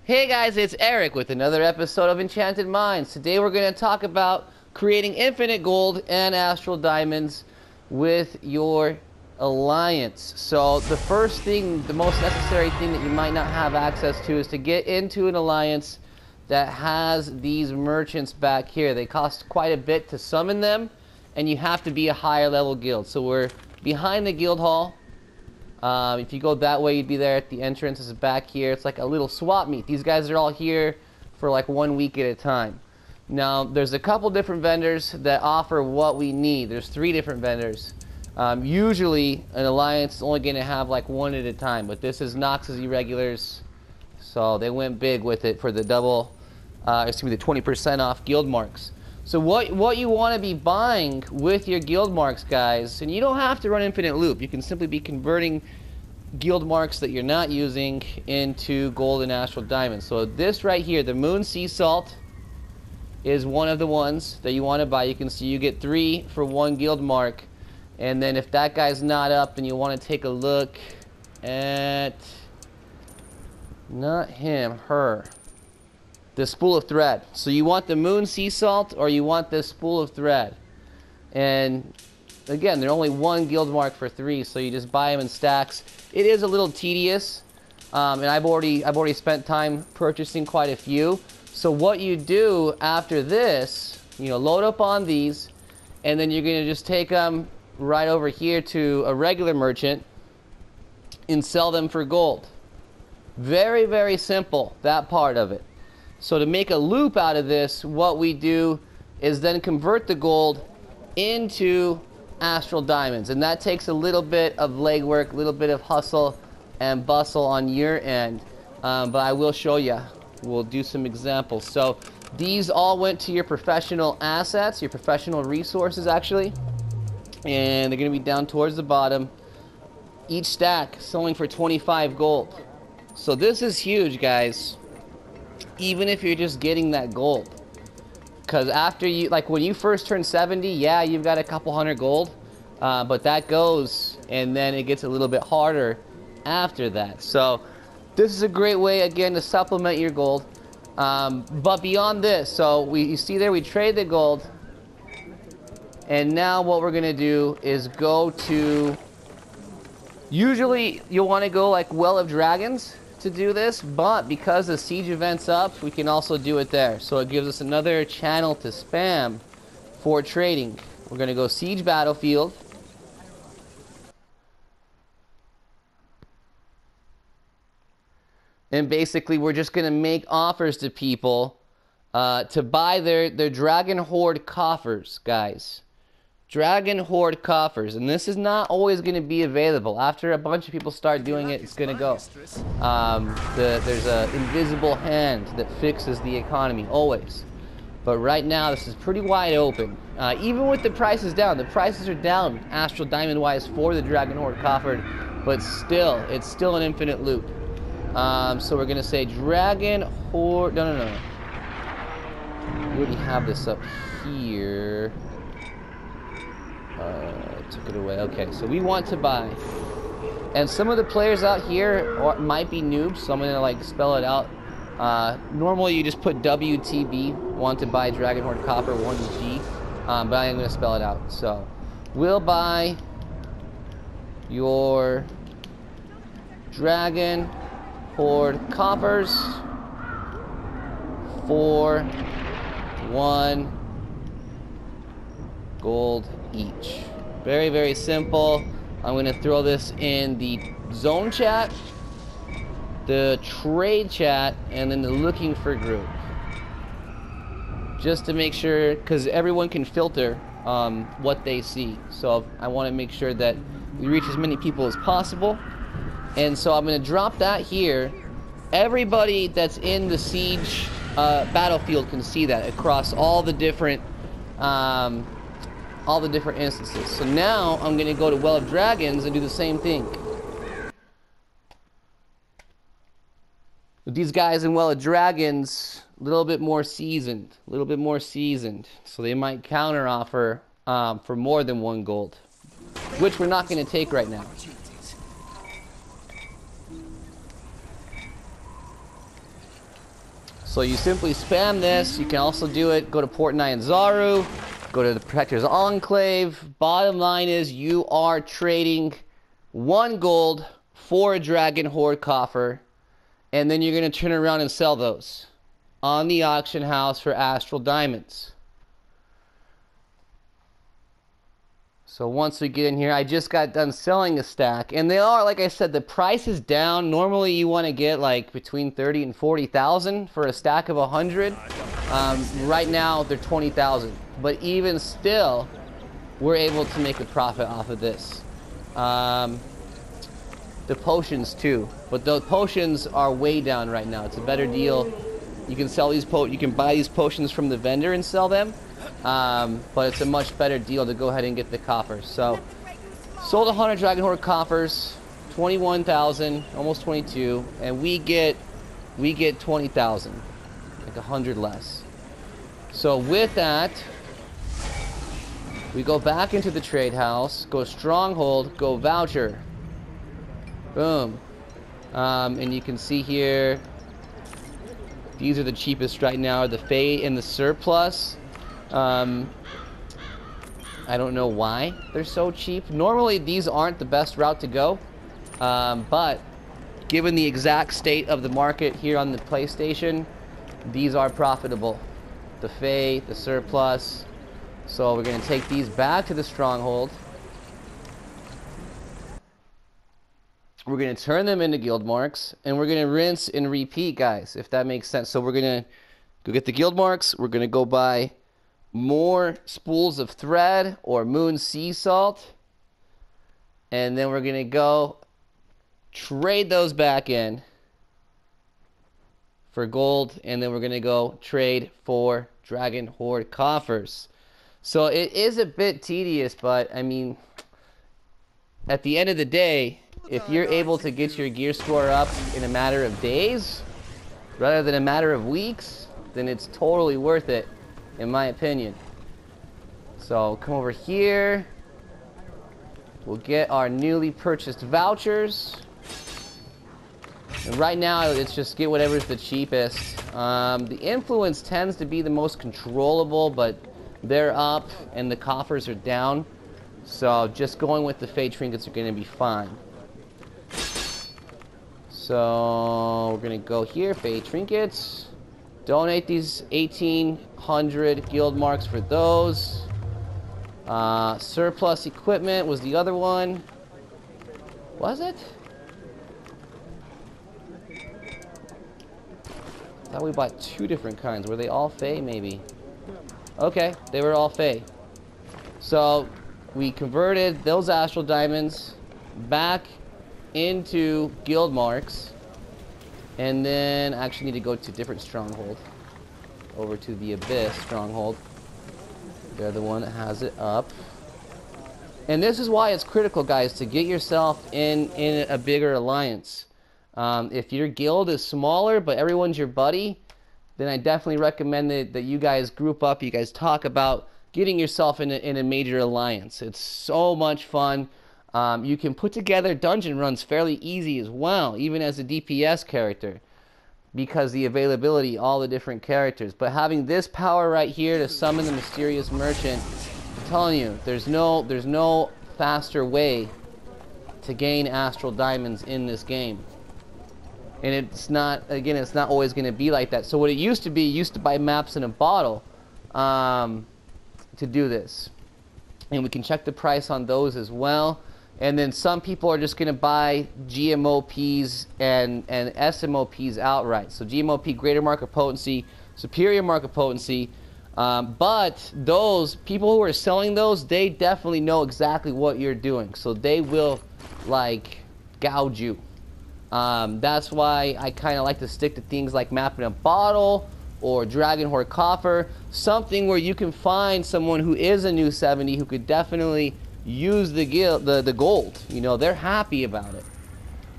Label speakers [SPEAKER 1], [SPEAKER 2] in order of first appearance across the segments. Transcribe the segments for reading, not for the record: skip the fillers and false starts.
[SPEAKER 1] Hey guys, it's Eric with another episode of Enchanted Minds. Today we're going to talk about creating infinite gold and astral diamonds with your alliance. So the first thing, the most necessary thing that you might not have access to is to get into an alliance that has these merchants back here. They cost quite a bit to summon them, and you have to be a higher level guild. So we're behind the guild hall. If you go that way, you'd be there at the entrance. This is back here. It's like a little swap meet. These guys are all here for like 1 week at a time. Now, there's a couple different vendors that offer what we need. There's 3 different vendors. Usually, an alliance is only going to have like 1 at a time, but this is Nox's Irregulars, so they went big with it for the double, excuse me, the 20% off guild marks. So what you want to be buying with your guild marks, guys, and you don't have to run infinite loop. You can simply be converting guild marks that you're not using into gold and astral diamonds. So this right here, the Moon Sea Salt, is one of the ones that you want to buy. You can see you get 3 for 1 guild mark. And then if that guy's not up, then you want to take a look at, not him, her. The spool of thread. So you want the Moon Sea Salt or you want this spool of thread. And again, they're only 1 guild mark for 3, so you just buy them in stacks. It is a little tedious, and I've already spent time purchasing quite a few. So what you do after this, you know, load up on these, and then you're gonna just take them right over here to a regular merchant and sell them for gold. Very, very simple, that part of it. So to make a loop out of this, what we do is then convert the gold into astral diamonds. And that takes a little bit of legwork, a little bit of hustle and bustle on your end. But I will show you. We'll do some examples. So these all went to your professional assets, your professional resources actually. And they're going to be down towards the bottom. Each stack selling for 25 gold. So this is huge, guys. Even if you're just getting that gold, because after you, like when you first turn 70, yeah, you've got a couple hundred gold, but that goes, and then it gets a little bit harder after that. So this is a great way again to supplement your gold. But beyond this, so you see there, we trade the gold, and now what we're gonna do is go to, usually you'll want to go like Well of Dragons to do this, but because the siege event's up, we can also do it there. So it gives us another channel to spam for trading. We're gonna go Siege Battlefield. And basically we're just gonna make offers to people to buy their Dragon Horde coffers, guys. Dragon Horde coffers, and this is not always going to be available. After a bunch of people start doing it, it's going to go. There's an invisible hand that fixes the economy, always. But right now, this is pretty wide open. Even with the prices down, the prices are down Astral Diamond wise for the Dragon Horde coffer, but still, it's still an infinite loop. So we're going to say Dragon Horde, no. We already have this up here. Took it away. Okay, so we want to buy, and some of the players out here might be noobs, so I'm gonna like spell it out. Normally you just put WTB, want to buy Dragon Horde Copper 1G, but I am gonna spell it out. So we'll buy your Dragon Horde Coppers for 1 gold each. Very, very simple. I'm going to throw this in the zone chat, the trade chat, and then the looking for group. Just to make sure, because everyone can filter what they see. So I want to make sure that we reach as many people as possible. And so I'm going to drop that here. Everybody that's in the siege battlefield can see that across all the different instances. So now I'm going to go to Well of Dragons and do the same thing. With these guys in Well of Dragons, a little bit more seasoned. So they might counter offer for more than 1 gold, which we're not going to take right now. So you simply spam this. You can also do it. Go to Port Nyanzaru. Go to the Protector's Enclave. Bottom line is you are trading 1 gold for a Dragon Horde coffer. And then you're going to turn around and sell those on the auction house for Astral Diamonds. So once we get in here, I just got done selling a stack. And they are, like I said, the price is down. Normally you want to get like between 30 and 40,000 for a stack of 100. Right now they're 20,000. But even still, we're able to make a profit off of this. The potions too. But the potions are way down right now. It's a better deal. You can sell these you can buy these potions from the vendor and sell them. But it's a much better deal to go ahead and get the coffers. So, sold 100 Dragon Horde coffers, 21,000, almost 22, and we get 20,000, like 100 less. So with that, we go back into the trade house, go stronghold, go voucher, boom, and you can see here, these are the cheapest right now, the Fae and the Surplus. I don't know why they're so cheap. Normally these aren't the best route to go, but given the exact state of the market here on the PlayStation, these are profitable. The Fae, the Surplus. So we're going to take these back to the stronghold. We're going to turn them into guild marks, and we're going to rinse and repeat, guys, if that makes sense. So we're going to go get the guild marks. We're going to go buy more spools of thread or moon sea salt, and then we're gonna go trade those back in for gold, and then we're gonna go trade for Dragon Horde coffers. So it is a bit tedious, but I mean, at the end of the day, if you're able to get your gear score up in a matter of days rather than a matter of weeks, then it's totally worth it, in my opinion. So come over here. We'll get our newly purchased vouchers. And right now, it's just get whatever's the cheapest. The influence tends to be the most controllable, but they're up and the coffers are down. So just going with the Fey trinkets are going to be fine. So we're going to go here, Fey trinkets. Donate these 1,800 guild marks for those. Surplus equipment was the other one. Was it? I thought we bought 2 different kinds. Were they all Fey, maybe? Okay, they were all Fey. So we converted those Astral Diamonds back into guild marks. And then I actually need to go to a different stronghold. Over to the Abyss stronghold. They're the one that has it up. And this is why it's critical, guys, to get yourself in a bigger alliance. If your guild is smaller, but everyone's your buddy, then I definitely recommend that you guys group up, you guys talk about getting yourself in a major alliance. It's so much fun. You can put together dungeon runs fairly easy as well, even as a DPS character, because the availability, all the different characters. But having this power right here to summon the mysterious merchant, I'm telling you, there's no faster way to gain Astral Diamonds in this game. And it's not, again, it's not always going to be like that. So what it used to be, you used to buy maps in a bottle to do this. And we can check the price on those as well. And then some people are just going to buy GMOPs and SMOPs outright. So GMOP, greater mark of potency, superior mark of potency. But those people who are selling those, they definitely know exactly what you're doing. So they will, like, gouge you. That's why I kind of like to stick to things like map in a bottle or Dragon Horde coffer. Something where you can find someone who is a new 70 who could definitely use the gold. You know, they're happy about it.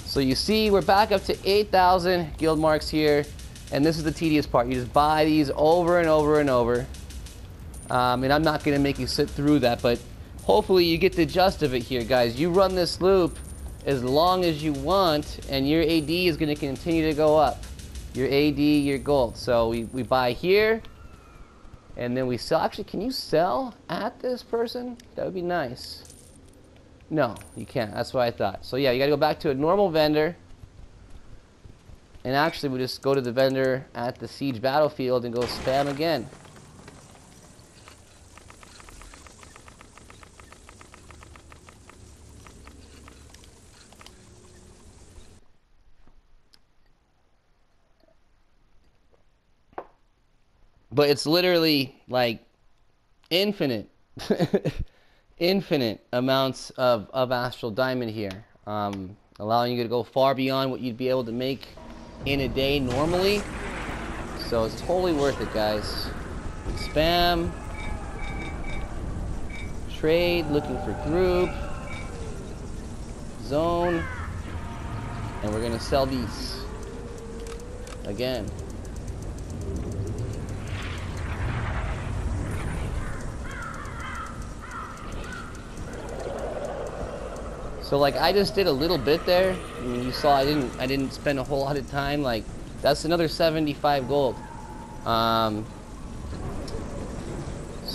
[SPEAKER 1] So you see, we're back up to 8,000 guild marks here, and this is the tedious part. You just buy these over and over and over. And I'm not going to make you sit through that, but hopefully you get the gist of it here, guys. You run this loop as long as you want, and your AD is going to continue to go up. your AD, your gold. So we buy here, and then we sell. Actually, can you sell at this person? That would be nice. No, you can't. That's what I thought. So yeah, you gotta go back to a normal vendor. And actually, we just go to the vendor at the siege battlefield and go spam again. But it's literally like infinite, infinite amounts of Astral Diamond here, allowing you to go far beyond what you'd be able to make in a day normally. So it's totally worth it, guys. Spam, trade, looking for group, zone, and we're gonna sell these again. So like I just did a little bit there. I mean, you saw I didn't spend a whole lot of time. Like that's another 75 gold. So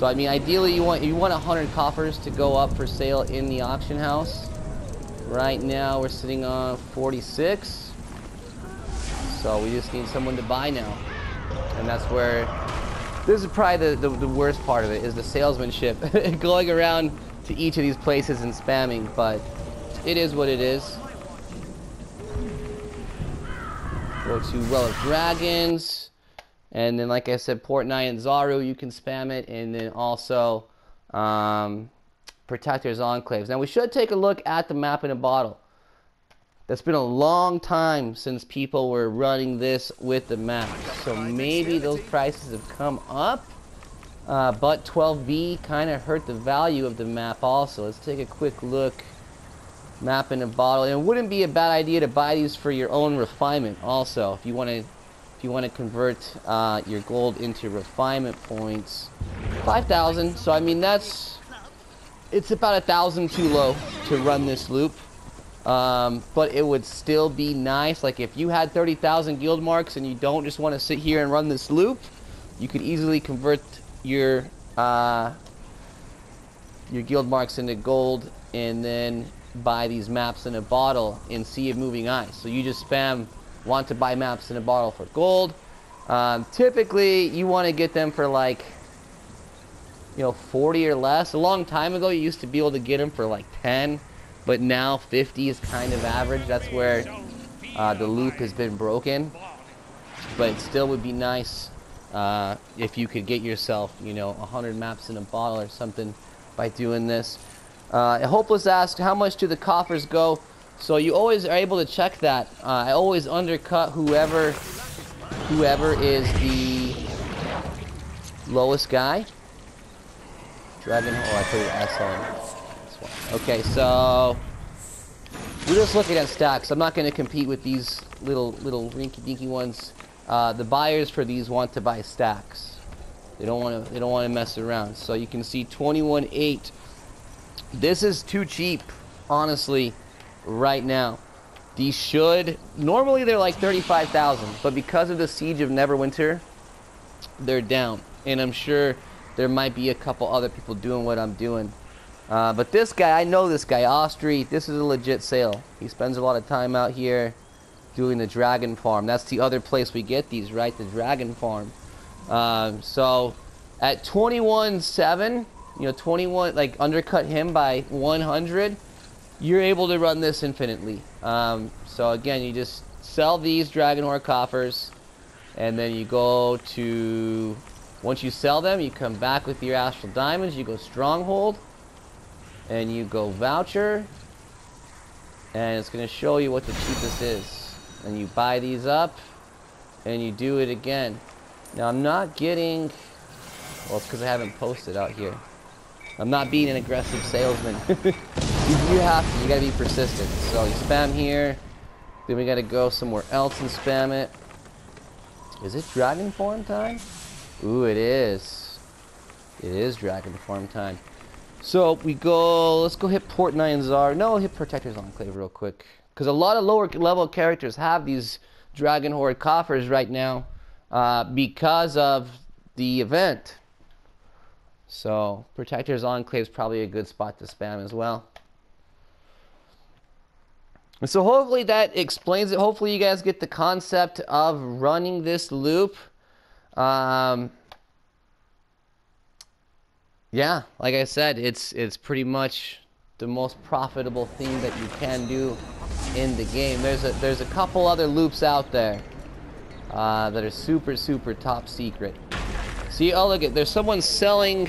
[SPEAKER 1] I mean, ideally you want 100 coffers to go up for sale in the auction house. Right now we're sitting on 46. So we just need someone to buy now, and that's where this is probably the worst part of it, is the salesmanship, going around to each of these places and spamming, but it is what it is. Go to Well of Dragons, and then like I said, Port 9 and Zaru, you can spam it, and then also Protector's Enclaves. Now we should take a look at the map in a bottle. That's been a long time since people were running this with the map, so maybe those prices have come up, but 12B kind of hurt the value of the map also. Let's take a quick look. Map in a bottle, and it wouldn't be a bad idea to buy these for your own refinement also, if you want to convert your gold into refinement points. 5,000. So I mean it's about 1,000 too low to run this loop, but it would still be nice. Like if you had 30,000 guild marks and you don't just want to sit here and run this loop, you could easily convert your guild marks into gold and then buy these maps in a bottle in Sea of Moving Ice. So you just spam want to buy maps in a bottle for gold. Typically you want to get them for like 40 or less. A long time ago you used to be able to get them for like 10, but now 50 is kind of average. That's where the loop has been broken, but it still would be nice if you could get yourself 100 maps in a bottle or something by doing this. Hopeless asked, how much do the coffers go? So you always are able to check that. I always undercut whoever is the lowest guy. Dragon, I put an S on this one. Okay, so we're just looking at stacks. I'm not going to compete with these little rinky-dinky ones. The buyers for these want to buy stacks. They don't want to mess around. So you can see 21.8. This is too cheap, honestly, right now. These should, normally they're like 35,000, but because of the Siege of Neverwinter, they're down. And I'm sure there might be a couple other people doing what I'm doing. But this guy, I know this guy, Austri, this is a legit sale. He spends a lot of time out here doing the dragon farm. That's the other place we get these, right? The dragon farm. So at 21.7, 21, like undercut him by 100, you're able to run this infinitely. So again, you just sell these dragon ore coffers, and then you go to, once you sell them, you come back with your Astral Diamonds, you go Stronghold, and you go Voucher, and it's going to show you what the cheapest is. And you buy these up, and you do it again. Now I'm not getting, well, it's because I haven't posted out here. I'm not being an aggressive salesman. You have to. You gotta be persistent. So you spam here, then we gotta go somewhere else and spam it. Is it dragon farm time? Ooh, it is. It is dragon farm time. So we go. Let's go hit Port 9 Czar. No, hit Protector's Enclave real quick, because a lot of lower level characters have these Dragon Horde coffers right now because of the event. So Protector's Enclave is probably a good spot to spam as well. And so hopefully that explains it. Hopefully you guys get the concept of running this loop. Yeah, like I said, it's pretty much the most profitable thing that you can do in the game. There's a couple other loops out there that are super top secret. See, oh look, there's someone selling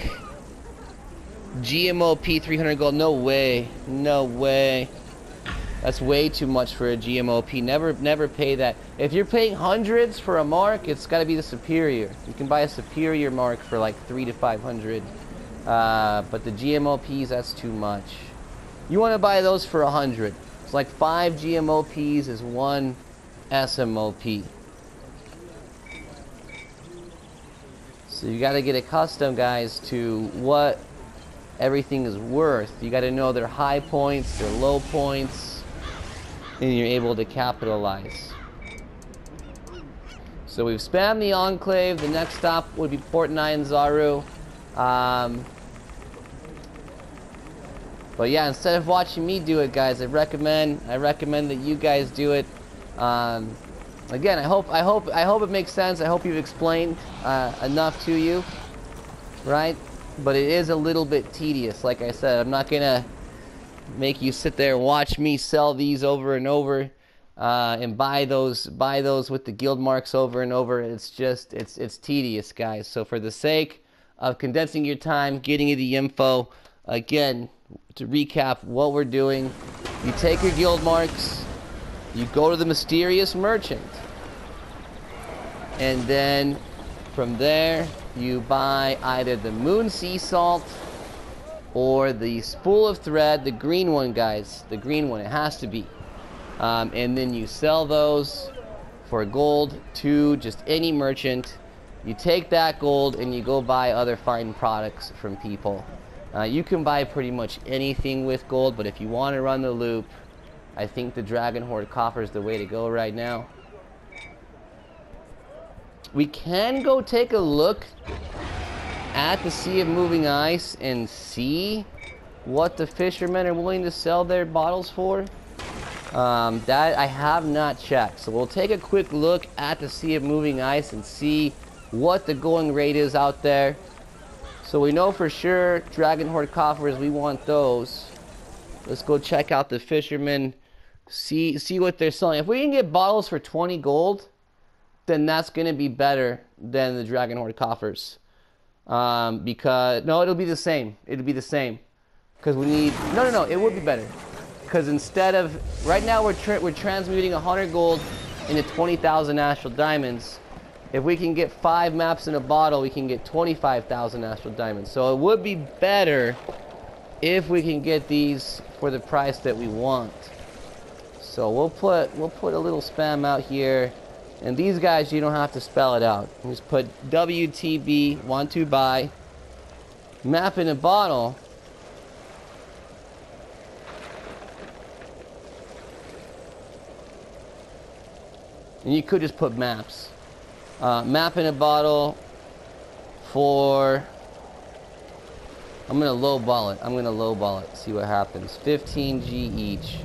[SPEAKER 1] GMOP 300 gold. No way, no way. That's way too much for a GMOP. Never pay that. If you're paying hundreds for a mark, it's got to be the superior. You can buy a superior mark for like 300 to 500. But the GMOPs, that's too much. You want to buy those for 100. It's like 5 GMOPs is 1 SMOP. So you got to get accustomed, guys, to what everything is worth. You got to know their high points, their low points, and you're able to capitalize. So we've spammed the Enclave. The next stop would be Port Nyanzaru. But yeah, instead of watching me do it, guys, I recommend that you guys do it. Again, I hope it makes sense. I hope you've explained enough to you, right? But it is a little bit tedious. Like I said, I'm not gonna make you sit there and watch me sell these over and over, and buy those with the guild marks over and over. It's just it's tedious, guys. So for the sake of condensing your time, getting you the info, again, to recap what we're doing, you take your guild marks, you go to the mysterious merchant, and then from there you buy either the moon sea salt or the spool of thread, the green one, guys, the green one, it has to be, and then you sell those for gold to just any merchant. You take that gold and you go buy other fine products from people. You can buy pretty much anything with gold, but if you want to run the loop, I think the Dragon Horde coffer is the way to go right now. We can go take a look at the Sea of Moving Ice and see what the fishermen are willing to sell their bottles for. That I have not checked. So we'll take a quick look at the Sea of Moving Ice and see what the going rate is out there. So we know for sure Dragon Horde coffers, we want those. Let's go check out the fishermen, see what they're selling. If we can get bottles for 20 gold, then that's going to be better than the Dragon Horde coffers. Because, no, it'll be the same. It'll be the same. Because we need, no, it would be better. Because instead of, right now we're transmuting 100 gold into 20,000 Astral Diamonds. If we can get 5 maps in a bottle, we can get 25,000 Astral Diamonds. So it would be better if we can get these for the price that we want. So we'll put a little spam out here, and these guys you don't have to spell it out. Just put WTB, want to buy, map in a bottle. And you could just put maps. Map in a bottle for, I'm going to lowball it. See what happens. 15G each.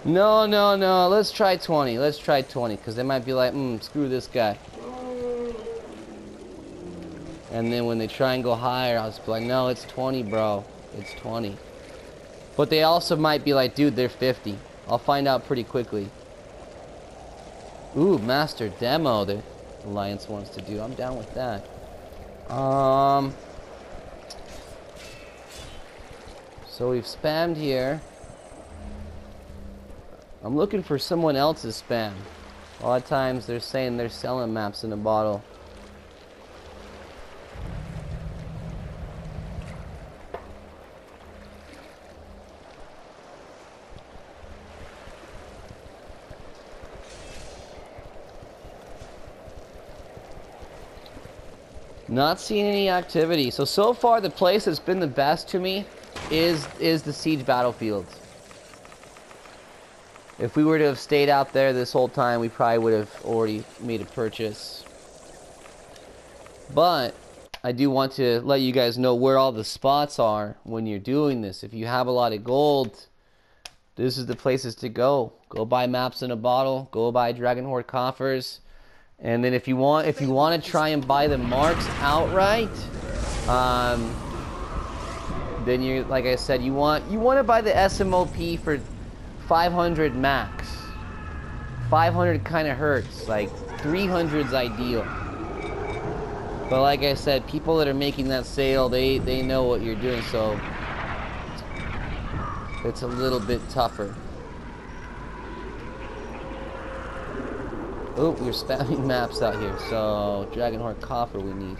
[SPEAKER 1] No. Let's try 20. Let's try 20. Because they might be like, screw this guy. And then when they try and go higher, I'll just be like, no, it's 20, bro. It's 20. But they also might be like, dude, they're 50. I'll find out pretty quickly. Ooh, master demo the Alliance wants to do. I'm down with that. So we've spammed here. I'm looking for someone else's spam. A lot of times they're saying they're selling maps in a bottle. Not seeing any activity. So far the place that's been the best to me is the siege battlefields. If we were to have stayed out there this whole time, we probably would have already made a purchase. But I do want to let you guys know where all the spots are when you're doing this. If you have a lot of gold, this is the places to go. Go buy maps in a bottle. Go buy Dragon Horde coffers. And then if you want to try and buy the marks outright, then you, like I said, you want to buy the SMOP for 500 max. 500 kind of hurts. Like 300's ideal. But like I said, people that are making that sale, they know what you're doing, so it's a little bit tougher. Oh, we're spamming maps out here, so Dragon Horde coffer we need.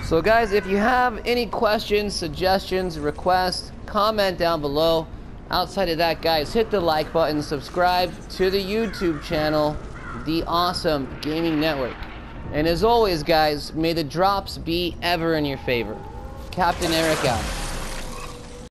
[SPEAKER 1] So guys, if you have any questions, suggestions, requests, comment down below. Outside of that, guys, hit the like button, subscribe to the YouTube channel, The Awesome Gaming Network. And as always, guys, may the drops be ever in your favor. Captain Eric out.